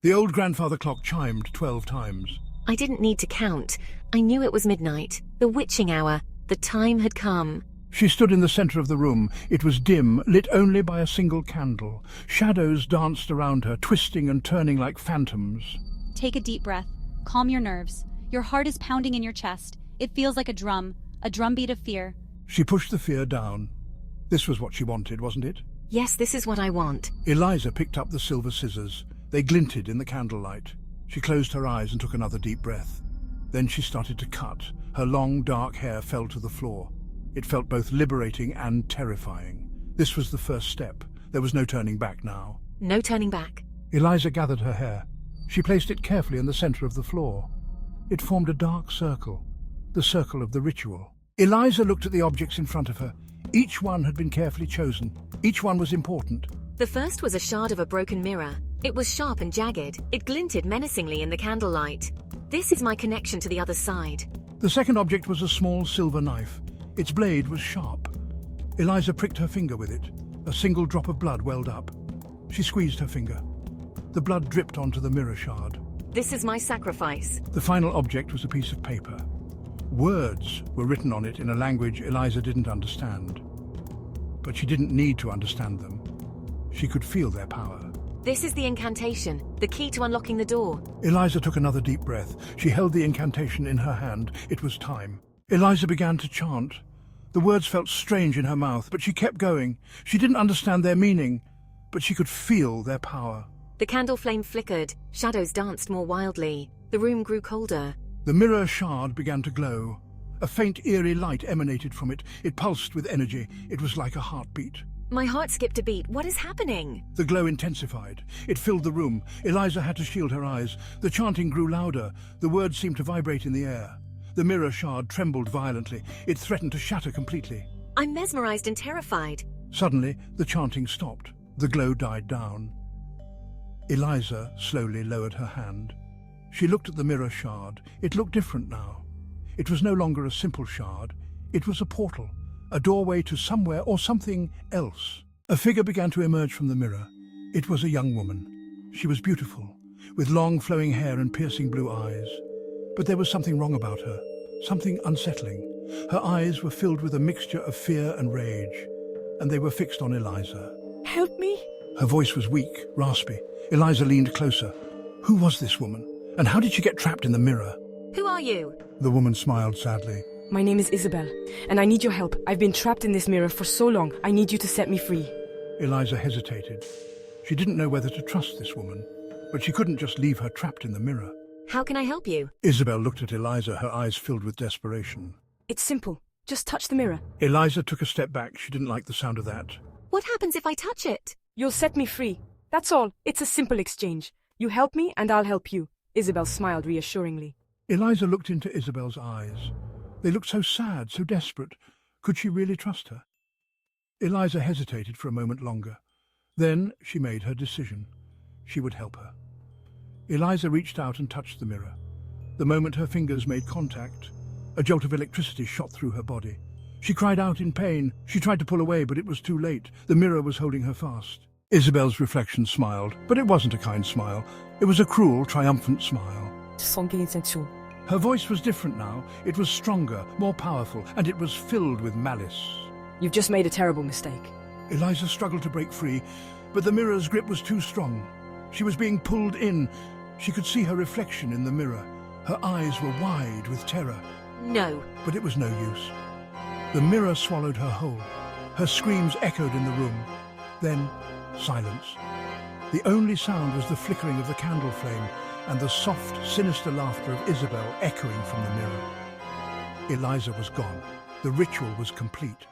The old grandfather clock chimed 12 times. I didn't need to count. I knew it was midnight, the witching hour. The time had come. She stood in the centre of the room. It was dim, lit only by a single candle. Shadows danced around her, twisting and turning like phantoms. Take a deep breath. Calm your nerves. Your heart is pounding in your chest. It feels like a drumbeat of fear. She pushed the fear down. This was what she wanted, wasn't it? Yes, this is what I want. Eliza picked up the silver scissors. They glinted in the candlelight. She closed her eyes and took another deep breath. Then she started to cut. Her long, dark hair fell to the floor. It felt both liberating and terrifying. This was the first step. There was no turning back now. No turning back. Eliza gathered her hair. She placed it carefully in the center of the floor. It formed a dark circle, the circle of the ritual. Eliza looked at the objects in front of her. Each one had been carefully chosen. Each one was important. The first was a shard of a broken mirror. It was sharp and jagged. It glinted menacingly in the candlelight. This is my connection to the other side. The second object was a small silver knife. Its blade was sharp. Eliza pricked her finger with it. A single drop of blood welled up. She squeezed her finger. The blood dripped onto the mirror shard. This is my sacrifice. The final object was a piece of paper. Words were written on it in a language Eliza didn't understand. But she didn't need to understand them. She could feel their power. This is the incantation, the key to unlocking the door. Eliza took another deep breath. She held the incantation in her hand. It was time. Eliza began to chant. The words felt strange in her mouth, but she kept going. She didn't understand their meaning, but she could feel their power. The candle flame flickered. Shadows danced more wildly. The room grew colder. The mirror shard began to glow. A faint, eerie light emanated from it. It pulsed with energy. It was like a heartbeat. My heart skipped a beat. What is happening? The glow intensified. It filled the room. Eliza had to shield her eyes. The chanting grew louder. The words seemed to vibrate in the air. The mirror shard trembled violently. It threatened to shatter completely. I'm mesmerized and terrified. Suddenly, the chanting stopped. The glow died down. Eliza slowly lowered her hand. She looked at the mirror shard. It looked different now. It was no longer a simple shard. It was a portal, a doorway to somewhere or something else. A figure began to emerge from the mirror. It was a young woman. She was beautiful, with long flowing hair and piercing blue eyes. But there was something wrong about her, something unsettling. Her eyes were filled with a mixture of fear and rage, and they were fixed on Eliza. Help me? Her voice was weak, raspy. Eliza leaned closer. Who was this woman? And how did she get trapped in the mirror? Who are you? The woman smiled sadly. My name is Isabelle, and I need your help. I've been trapped in this mirror for so long. I need you to set me free. Eliza hesitated. She didn't know whether to trust this woman, but she couldn't just leave her trapped in the mirror. How can I help you? Isabelle looked at Eliza, her eyes filled with desperation. It's simple. Just touch the mirror. Eliza took a step back. She didn't like the sound of that. What happens if I touch it? You'll set me free. That's all. It's a simple exchange. You help me, and I'll help you. Isabelle smiled reassuringly. Eliza looked into Isabelle's eyes. They looked so sad, so desperate. Could she really trust her? Eliza hesitated for a moment longer. Then she made her decision. She would help her. Eliza reached out and touched the mirror. The moment her fingers made contact, a jolt of electricity shot through her body. She cried out in pain. She tried to pull away, but it was too late. The mirror was holding her fast. Isabelle's reflection smiled, but it wasn't a kind smile. It was a cruel, triumphant smile. Her voice was different now. It was stronger, more powerful, and it was filled with malice. You've just made a terrible mistake. Eliza struggled to break free, but the mirror's grip was too strong. She was being pulled in. She could see her reflection in the mirror. Her eyes were wide with terror. No. But it was no use. The mirror swallowed her whole. Her screams echoed in the room. Then, silence. The only sound was the flickering of the candle flame and the soft, sinister laughter of Isabelle echoing from the mirror. Eliza was gone. The ritual was complete.